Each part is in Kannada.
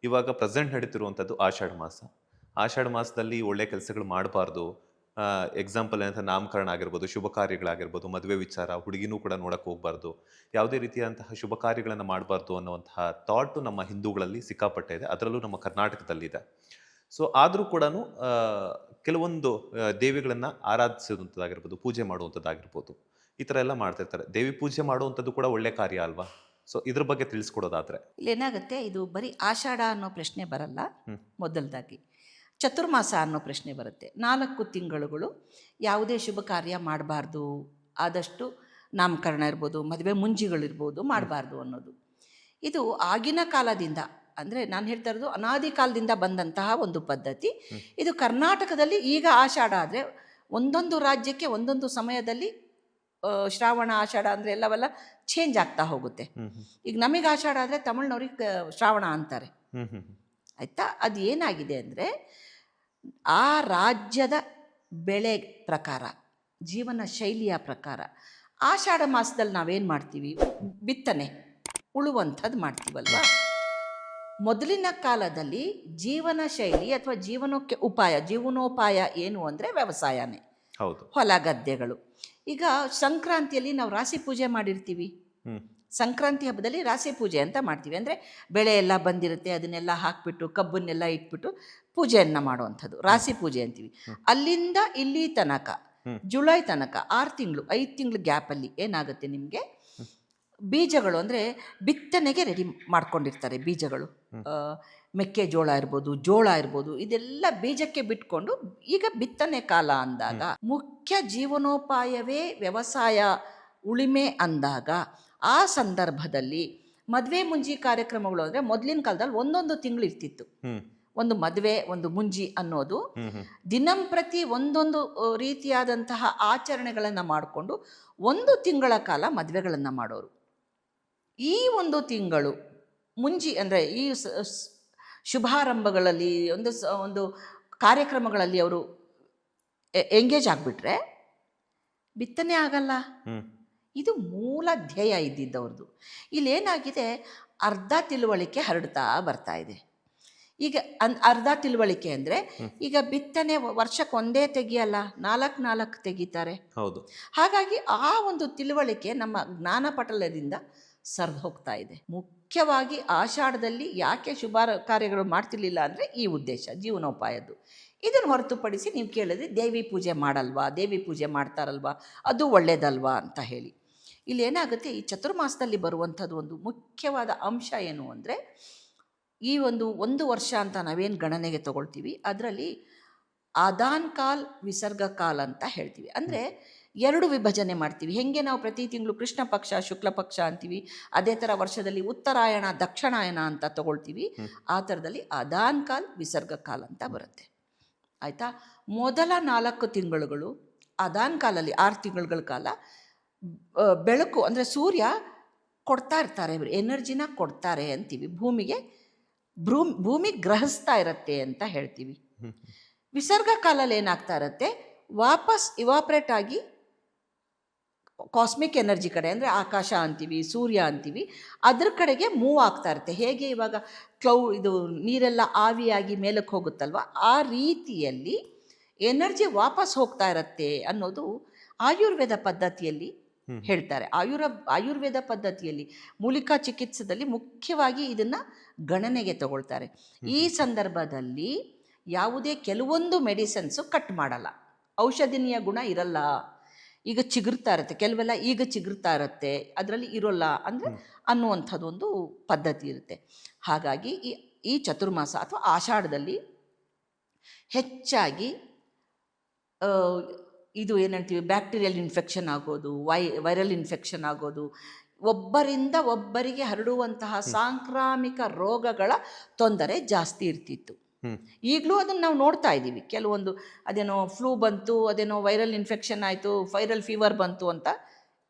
ಇವಾಗ ಪ್ರೆಸೆಂಟ್ ನಡೀತಿರುವಂಥದ್ದು ಆಷಾಢ ಮಾಸ. ಆಷಾಢ ಮಾಸದಲ್ಲಿ ಒಳ್ಳೆ ಕೆಲಸಗಳು ಮಾಡಬಾರ್ದು. ಎಕ್ಸಾಂಪಲ್ ಏನಂತ ನಾಮಕರಣ ಆಗಿರ್ಬೋದು, ಶುಭ ಕಾರ್ಯಗಳಾಗಿರ್ಬೋದು, ಮದುವೆ ವಿಚಾರ, ಹುಡುಗಿನೂ ಕೂಡ ನೋಡಕ್ಕೆ ಹೋಗ್ಬಾರ್ದು. ಯಾವುದೇ ರೀತಿಯಾದಂತಹ ಶುಭ ಕಾರ್ಯಗಳನ್ನು ಮಾಡಬಾರ್ದು ಅನ್ನುವಂತಹ ಥಾಟು ನಮ್ಮ ಹಿಂದೂಗಳಲ್ಲಿ ಸಿಕ್ಕಾಪಟ್ಟೆ ಇದೆ. ಅದರಲ್ಲೂ ನಮ್ಮ ಕರ್ನಾಟಕದಲ್ಲಿದೆ. ಸೊ ಆದರೂ ಕೂಡ ಕೆಲವೊಂದು ದೇವಿಗಳನ್ನು ಆರಾಧಿಸುವಂಥದ್ದಾಗಿರ್ಬೋದು, ಪೂಜೆ ಮಾಡುವಂಥದ್ದಾಗಿರ್ಬೋದು, ಈ ಥರ ಎಲ್ಲ ಮಾಡ್ತಿರ್ತಾರೆ. ದೇವಿ ಪೂಜೆ ಮಾಡುವಂಥದ್ದು ಕೂಡ ಒಳ್ಳೆ ಕಾರ್ಯ ಅಲ್ವಾ? ಸೊ ಇದ್ರ ಬಗ್ಗೆ ತಿಳಿಸ್ಕೊಡೋದಾದ್ರೆ. ಇಲ್ಲೇನಾಗುತ್ತೆ, ಇದು ಬರೀ ಆಷಾಢ ಅನ್ನೋ ಪ್ರಶ್ನೆ ಬರಲ್ಲ. ಮೊದಲದಾಗಿ ಚತುರ್ಮಾಸ ಅನ್ನೋ ಪ್ರಶ್ನೆ ಬರುತ್ತೆ. 4 ತಿಂಗಳುಗಳು ಯಾವುದೇ ಶುಭ ಕಾರ್ಯ ಮಾಡಬಾರ್ದು, ಆದಷ್ಟು ನಾಮಕರಣ ಇರ್ಬೋದು, ಮದುವೆ ಮುಂಜಿಗಳಿರ್ಬೋದು, ಮಾಡಬಾರ್ದು ಅನ್ನೋದು. ಇದು ಆಗಿನ ಕಾಲದಿಂದ, ಅಂದರೆ ನಾನು ಹೇಳ್ತಾ ಇರೋದು ಅನಾದಿ ಕಾಲದಿಂದ ಬಂದಂತಹ ಒಂದು ಪದ್ಧತಿ. ಇದು ಕರ್ನಾಟಕದಲ್ಲಿ ಈಗ ಆಷಾಢ ಆದರೆ ಒಂದೊಂದು ರಾಜ್ಯಕ್ಕೆ ಒಂದೊಂದು ಸಮಯದಲ್ಲಿ ಶ್ರಾವಣ ಆಷಾಢ ಅಂದರೆ ಎಲ್ಲವೆಲ್ಲ ಚೇಂಜ್ ಆಗ್ತಾ ಹೋಗುತ್ತೆ. ಈಗ ನಮಗೆ ಆಷಾಢ ಆದರೆ ತಮಿಳ್ನವ್ರಿಗೆ ಶ್ರಾವಣ ಅಂತಾರೆ. ಆಯಿತಾ? ಅದು ಏನಾಗಿದೆ ಅಂದರೆ ಆ ರಾಜ್ಯದ ಬೆಳೆ ಪ್ರಕಾರ, ಜೀವನ ಶೈಲಿಯ ಪ್ರಕಾರ ಆಷಾಢ ಮಾಸದಲ್ಲಿ ನಾವೇನು ಮಾಡ್ತೀವಿ, ಬಿತ್ತನೆ ಉಳುವಂಥದ್ದು ಮಾಡ್ತೀವಲ್ವ. ಮೊದಲಿನ ಕಾಲದಲ್ಲಿ ಜೀವನ ಶೈಲಿ ಅಥವಾ ಜೀವನೋಪಾಯ ಏನು ಅಂದರೆ ವ್ಯವಸಾಯನೇ. ಹೌದು, ಹೊಲ ಗದ್ದೆಗಳು. ಈಗ ಸಂಕ್ರಾಂತಿಯಲ್ಲಿ ನಾವು ರಾಶಿ ಪೂಜೆ ಮಾಡಿರ್ತೀವಿ. ಸಂಕ್ರಾಂತಿ ಹಬ್ಬದಲ್ಲಿ ರಾಶಿ ಪೂಜೆ ಅಂತ ಮಾಡ್ತೀವಿ. ಅಂದರೆ ಬೆಳೆ ಎಲ್ಲ ಬಂದಿರುತ್ತೆ, ಅದನ್ನೆಲ್ಲ ಹಾಕಿಬಿಟ್ಟು ಕಬ್ಬನ್ನೆಲ್ಲ ಇಟ್ಬಿಟ್ಟು ಪೂಜೆಯನ್ನು ಮಾಡುವಂಥದ್ದು ರಾಶಿ ಪೂಜೆ ಅಂತೀವಿ. ಅಲ್ಲಿಂದ ಇಲ್ಲಿ ತನಕ, ಜುಲೈ ತನಕ 6 ತಿಂಗಳು 5 ತಿಂಗಳು ಗ್ಯಾಪಲ್ಲಿ ಏನಾಗುತ್ತೆ, ನಿಮಗೆ ಬೀಜಗಳು ಅಂದರೆ ಬಿತ್ತನೆಗೆ ರೆಡಿ ಮಾಡ್ಕೊಂಡಿರ್ತಾರೆ. ಬೀಜಗಳು ಮೆಕ್ಕೆಜೋಳ ಇರ್ಬೋದು, ಜೋಳ ಇರ್ಬೋದು, ಇದೆಲ್ಲ ಬೀಜಕ್ಕೆ ಬಿಟ್ಕೊಂಡು ಈಗ ಬಿತ್ತನೆ ಕಾಲ ಅಂದಾಗ, ಮುಖ್ಯ ಜೀವನೋಪಾಯವೇ ವ್ಯವಸಾಯ ಉಳಿಮೆ ಅಂದಾಗ, ಆ ಸಂದರ್ಭದಲ್ಲಿ ಮದುವೆ ಮುಂಜಿ ಕಾರ್ಯಕ್ರಮಗಳು ಅಂದರೆ ಮೊದಲಿನ ಕಾಲದಲ್ಲಿ ಒಂದೊಂದು ತಿಂಗಳು ಇರ್ತಿತ್ತು. ಒಂದು ಮದುವೆ, ಒಂದು ಮುಂಜಿ ಅನ್ನೋದು ದಿನಂಪ್ರತಿ ಒಂದೊಂದು ರೀತಿಯಾದಂತಹ ಆಚರಣೆಗಳನ್ನು ಮಾಡಿಕೊಂಡು 1 ತಿಂಗಳ ಕಾಲ ಮದುವೆಗಳನ್ನು ಮಾಡೋರು. ಈ 1 ತಿಂಗಳು ಮುಂಜಿ ಅಂದರೆ ಈ ಶುಭಾರಂಭಗಳಲ್ಲಿ ಒಂದು ಕಾರ್ಯಕ್ರಮಗಳಲ್ಲಿ ಅವರು ಎಂಗೇಜ್ ಆಗಿಬಿಟ್ರೆ ಬಿತ್ತನೆ ಆಗಲ್ಲ. ಇದು ಮೂಲ ಧ್ಯೇಯ ಇದ್ದಿದ್ದವ್ರದ್ದು. ಇಲ್ಲೇನಾಗಿದೆ, ಅರ್ಧ ತಿಳುವಳಿಕೆ ಹರಡ್ತಾ ಬರ್ತಾ ಇದೆ. ಈಗ ಅರ್ಧ ತಿಳುವಳಿಕೆ ಅಂದರೆ ಈಗ ಬಿತ್ತನೆ ವರ್ಷಕ್ಕೆ ಒಂದೇ ತೆಗಿಯಲ್ಲ, 4 ತೆಗಿತಾರೆ. ಹೌದು. ಹಾಗಾಗಿ ಆ ಒಂದು ತಿಳುವಳಿಕೆ ನಮ್ಮ ಜ್ಞಾನ ಪಟಲದಿಂದ ಸರಿದು ಹೋಗ್ತಾ ಇದೆ. ಮುಖ್ಯವಾಗಿ ಆಷಾಢದಲ್ಲಿ ಯಾಕೆ ಶುಭ ಕಾರ್ಯಗಳು ಮಾಡ್ತಿರ್ಲಿಲ್ಲ ಅಂದರೆ ಈ ಉದ್ದೇಶ, ಜೀವನೋಪಾಯದ್ದು. ಇದನ್ನು ಹೊರತುಪಡಿಸಿ ನೀವು ಕೇಳಿದ್ರೆ ದೇವಿ ಪೂಜೆ ಮಾಡಲ್ವಾ, ದೇವಿ ಪೂಜೆ ಮಾಡ್ತಾರಲ್ವಾ, ಅದು ಒಳ್ಳೇದಲ್ವಾ ಅಂತ ಹೇಳಿ. ಇಲ್ಲೇನಾಗುತ್ತೆ, ಈ ಚತುರ್ಮಾಸದಲ್ಲಿ ಬರುವಂಥದ್ದು ಒಂದು ಮುಖ್ಯವಾದ ಅಂಶ ಏನು ಅಂದರೆ, ಈ ಒಂದು ವರ್ಷ ಅಂತ ನಾವೇನು ಗಣನೆಗೆ ತಗೊಳ್ತೀವಿ, ಅದರಲ್ಲಿ ಆದಾನ್ ಕಾಲ್ ವಿಸರ್ಗ ಕಾಲ್ ಅಂತ ಹೇಳ್ತೀವಿ. ಅಂದರೆ 2 ವಿಭಜನೆ ಮಾಡ್ತೀವಿ. ಹೆಂಗೆ ನಾವು ಪ್ರತಿ ತಿಂಗಳು ಕೃಷ್ಣ ಪಕ್ಷ ಶುಕ್ಲ ಪಕ್ಷ ಅಂತೀವಿ, ಅದೇ ಥರ ವರ್ಷದಲ್ಲಿ ಉತ್ತರಾಯಣ ದಕ್ಷಿಣಾಯನ ಅಂತ ತಗೊಳ್ತೀವಿ. ಆ ಥರದಲ್ಲಿ ಆದಾನ್ ಕಾಲ್ ವಿಸರ್ಗ ಕಾಲ್ ಅಂತ ಬರುತ್ತೆ. ಆಯಿತಾ? ಮೊದಲ 4 ತಿಂಗಳುಗಳು ಆದಾನ್ ಕಾಲಲ್ಲಿ 6 ತಿಂಗಳುಗಳ ಕಾಲ ಬೆಳಕು ಅಂದರೆ ಸೂರ್ಯ ಕೊಡ್ತಾ ಇರ್ತಾರೆ, ಎನರ್ಜಿನ ಕೊಡ್ತಾರೆ ಅಂತೀವಿ. ಭೂಮಿ ಗ್ರಹಿಸ್ತಾ ಇರತ್ತೆ ಅಂತ ಹೇಳ್ತೀವಿ. ವಿಸರ್ಗ ಕಾಲಲ್ಲಿ ಏನಾಗ್ತಾ ಇರತ್ತೆ, ವಾಪಸ್ ಇವಾಪ್ರೇಟ್ ಆಗಿ ಕಾಸ್ಮಿಕ್ ಎನರ್ಜಿ ಕಡೆ, ಅಂದರೆ ಆಕಾಶ ಅಂತೀವಿ, ಸೂರ್ಯ ಅಂತೀವಿ, ಅದ್ರ ಕಡೆಗೆ ಮೂವ್ ಆಗ್ತಾ ಇರುತ್ತೆ. ಹೇಗೆ ಇವಾಗ ಇದು ನೀರೆಲ್ಲ ಆವಿಯಾಗಿ ಮೇಲಕ್ಕೆ ಹೋಗುತ್ತಲ್ವ, ಆ ರೀತಿಯಲ್ಲಿ ಎನರ್ಜಿ ವಾಪಸ್ ಹೋಗ್ತಾ ಇರತ್ತೆ ಅನ್ನೋದು ಆಯುರ್ವೇದ ಪದ್ಧತಿಯಲ್ಲಿ ಹೇಳ್ತಾರೆ. ಆಯುರ್ವೇದ ಪದ್ಧತಿಯಲ್ಲಿ ಮೂಲಿಕಾ ಚಿಕಿತ್ಸೆದಲ್ಲಿ ಮುಖ್ಯವಾಗಿ ಇದನ್ನು ಗಣನೆಗೆ ತಗೊಳ್ತಾರೆ. ಈ ಸಂದರ್ಭದಲ್ಲಿ ಯಾವುದೇ ಕೆಲವೊಂದು ಮೆಡಿಸಿನ್ಸು ಕಟ್ ಮಾಡಲ್ಲ, ಔಷಧಿನಿಯ ಗುಣ ಇರಲ್ಲ. ಈಗ ಚಿಗುರ್ತಾ ಇರುತ್ತೆ, ಕೆಲವೆಲ್ಲ ಈಗ ಚಿಗುರ್ತಾ ಇರುತ್ತೆ, ಅದರಲ್ಲಿ ಇರೋಲ್ಲ ಅಂದರೆ ಅನ್ನುವಂಥದ್ದು ಒಂದು ಪದ್ಧತಿ ಇರುತ್ತೆ. ಹಾಗಾಗಿ ಈ ಚತುರ್ಮಾಸ ಅಥವಾ ಆಷಾಢದಲ್ಲಿ ಹೆಚ್ಚಾಗಿ ಇದು ಏನಂತೀವಿ, ಬ್ಯಾಕ್ಟೀರಿಯಲ್ ಇನ್ಫೆಕ್ಷನ್ ಆಗೋದು, ವೈರಲ್ ಇನ್ಫೆಕ್ಷನ್ ಆಗೋದು, ಒಬ್ಬರಿಂದ ಒಬ್ಬರಿಗೆ ಹರಡುವಂತಹ ಸಾಂಕ್ರಾಮಿಕ ರೋಗಗಳ ತೊಂದರೆ ಜಾಸ್ತಿ ಇರ್ತಿತ್ತು. ಈಗಲೂ ಅದನ್ನು ನಾವು ನೋಡ್ತಾ ಇದ್ದೀವಿ. ಕೆಲವೊಂದು ಅದೇನೋ ಫ್ಲೂ ಬಂತು, ಅದೇನೋ ವೈರಲ್ ಇನ್ಫೆಕ್ಷನ್ ಆಯಿತು, ವೈರಲ್ ಫೀವರ್ ಬಂತು ಅಂತ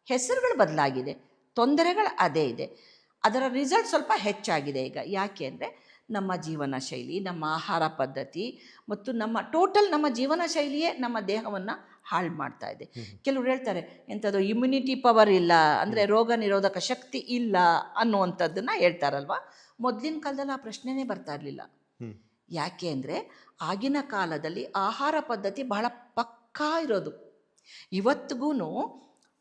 ಹೆಸರುಗಳು ಬದಲಾಗಿದೆ, ತೊಂದರೆಗಳು ಅದೇ ಇದೆ. ಅದರ ರಿಸಲ್ಟ್ ಸ್ವಲ್ಪ ಹೆಚ್ಚಾಗಿದೆ ಈಗ. ಯಾಕೆ ಅಂದರೆ ನಮ್ಮ ಜೀವನ ಶೈಲಿ, ನಮ್ಮ ಆಹಾರ ಪದ್ಧತಿ ಮತ್ತು ನಮ್ಮ ಜೀವನ ಶೈಲಿಯೇ ನಮ್ಮ ದೇಹವನ್ನು ಹಾಳು ಮಾಡ್ತಾ ಇದೆ. ಕೆಲವ್ರು ಹೇಳ್ತಾರೆ ಎಂಥದ್ದು ಇಮ್ಯುನಿಟಿ ಪವರ್ ಇಲ್ಲ, ಅಂದರೆ ರೋಗ ನಿರೋಧಕ ಶಕ್ತಿ ಇಲ್ಲ ಅನ್ನುವಂಥದ್ದನ್ನು ಹೇಳ್ತಾರಲ್ವ. ಮೊದಲಿನ ಕಾಲದಲ್ಲಿ ಆ ಪ್ರಶ್ನೆನೇ ಬರ್ತಾ ಇರಲಿಲ್ಲ. ಯಾಕೆ ಅಂದರೆ ಆಗಿನ ಕಾಲದಲ್ಲಿ ಆಹಾರ ಪದ್ಧತಿ ಬಹಳ ಪಕ್ಕಾ ಇರೋದು. ಇವತ್ತಿಗೂ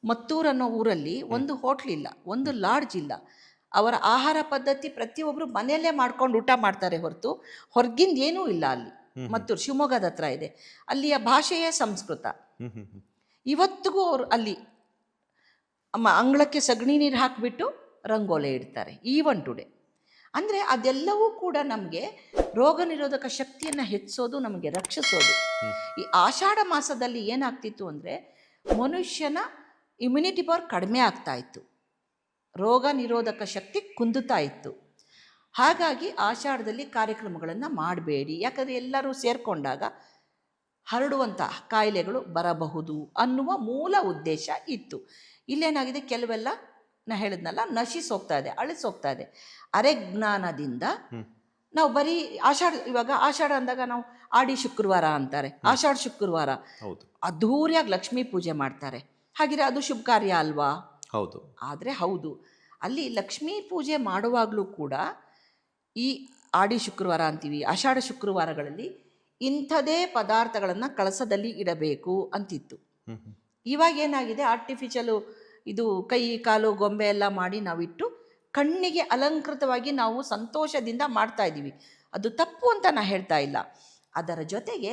ಮತ್ತೂರು ಅನ್ನೋ ಊರಲ್ಲಿ ಒಂದು ಹೋಟ್ಲಿಲ್ಲ, ಒಂದು ಲಾಡ್ಜ್ ಇಲ್ಲ. ಅವರ ಆಹಾರ ಪದ್ಧತಿ ಪ್ರತಿಯೊಬ್ಬರು ಮನೆಯಲ್ಲೇ ಮಾಡ್ಕೊಂಡು ಊಟ ಮಾಡ್ತಾರೆ ಹೊರತು ಹೊರಗಿಂದ ಏನೂ ಇಲ್ಲ ಅಲ್ಲಿ. ಮತ್ತೂರು ಶಿವಮೊಗ್ಗದ ಹತ್ರ ಇದೆ. ಅಲ್ಲಿಯ ಭಾಷೆಯೇ ಸಂಸ್ಕೃತ. ಇವತ್ತಿಗೂ ಅವರು ಅಲ್ಲಿ ಅಂಗಳಕ್ಕೆ ಸಗಣಿ ನೀರು ಹಾಕಿಬಿಟ್ಟು ರಂಗೋಲೆ ಇಡ್ತಾರೆ ಈವನ್ ಟುಡೇ. ಅಂದರೆ ಅದೆಲ್ಲವೂ ಕೂಡ ನಮಗೆ ರೋಗ ನಿರೋಧಕ ಶಕ್ತಿಯನ್ನು ಹೆಚ್ಚಿಸೋದು, ನಮಗೆ ರಕ್ಷಿಸೋದು. ಈ ಆಷಾಢ ಮಾಸದಲ್ಲಿ ಏನಾಗ್ತಿತ್ತು ಅಂದರೆ ಮನುಷ್ಯನ ಇಮ್ಯುನಿಟಿ ಪವರ್ ಕಡಿಮೆ ಆಗ್ತಾ ಇತ್ತು, ರೋಗ ನಿರೋಧಕ ಶಕ್ತಿ ಕುಂದುತ್ತಾ ಇತ್ತು. ಹಾಗಾಗಿ ಆಷಾಢದಲ್ಲಿ ಕಾರ್ಯಕ್ರಮಗಳನ್ನು ಮಾಡಬೇಡಿ, ಯಾಕಂದರೆ ಎಲ್ಲರೂ ಸೇರಿಕೊಂಡಾಗ ಹರಡುವಂಥ ಕಾಯಿಲೆಗಳು ಬರಬಹುದು ಅನ್ನುವ ಮೂಲ ಉದ್ದೇಶ ಇತ್ತು. ಇಲ್ಲೇನಾಗಿದೆ, ಕೆಲವೆಲ್ಲ ನಾ ಹೇಳಿದ್ನಲ್ಲ ನಶಿಸೋಗ್ತಾ ಇದೆ, ಅಳಿಸೋಗ್ತಾ ಇದೆ. ಅರೆಜ್ಞಾನದಿಂದ ನಾವು ಬರೀ ಇವಾಗ ಆಷಾಢ ಅಂದಾಗ ನಾವು ಆಡಿ ಶುಕ್ರವಾರ ಅಂತಾರೆ, ಆಷಾಢ ಶುಕ್ರವಾರ ಅದ್ಧೂರಿಯಾಗಿ ಲಕ್ಷ್ಮೀ ಪೂಜೆ ಮಾಡ್ತಾರೆ. ಹಾಗಿದ್ರೆ ಅದು ಶುಭ ಕಾರ್ಯ ಅಲ್ವಾ? ಹೌದು. ಆದರೆ ಹೌದು, ಅಲ್ಲಿ ಲಕ್ಷ್ಮೀ ಪೂಜೆ ಮಾಡುವಾಗಲೂ ಕೂಡ ಈ ಆಡಿ ಶುಕ್ರವಾರ ಅಂತೀವಿ, ಆಷಾಢ ಶುಕ್ರವಾರಗಳಲ್ಲಿ ಇಂಥದೇ ಪದಾರ್ಥಗಳನ್ನು ಕಳಸದಲ್ಲಿ ಇಡಬೇಕು ಅಂತಿತ್ತು. ಇವಾಗ ಏನಾಗಿದೆ, ಆರ್ಟಿಫಿಷಿಯಲು ಇದು ಕೈ ಕಾಲು ಗೊಂಬೆ ಎಲ್ಲ ಮಾಡಿ ನಾವಿಟ್ಟು ಕಣ್ಣಿಗೆ ಅಲಂಕೃತವಾಗಿ ನಾವು ಸಂತೋಷದಿಂದ ಮಾಡ್ತಾ ಇದ್ದೀವಿ. ಅದು ತಪ್ಪು ಅಂತ ನಾನು ಹೇಳ್ತಾ ಇಲ್ಲ. ಅದರ ಜೊತೆಗೆ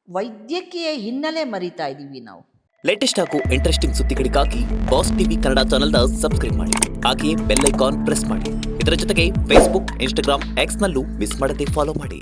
ವೈದ್ಯಕೀಯ ಹಿನ್ನೆಲೆ ಮರಿತಾ ಇದ್ದೀವಿ ನಾವು. ಲೇಟೆಸ್ಟ್ ಹಾಗೂ ಇಂಟ್ರೆಸ್ಟಿಂಗ್ ಸುದ್ದಿಗಳಿಗಾಗಿ ಬಾಸ್ ಟಿವಿ ಕನ್ನಡ ಚಾನೆಲ್ನ ಸಬ್ಸ್ಕ್ರೈಬ್ ಮಾಡಿ, ಹಾಗೆಯೇ ಬೆಲ್ ಐಕಾನ್ ಪ್ರೆಸ್ ಮಾಡಿ. ಇದರ ಜೊತೆಗೆ ಫೇಸ್ಬುಕ್, ಇನ್ಸ್ಟಾಗ್ರಾಮ್, ಎಕ್ಸ್ನಲ್ಲೂ ಮಿಸ್ ಮಾಡದೆ ಫಾಲೋ ಮಾಡಿ.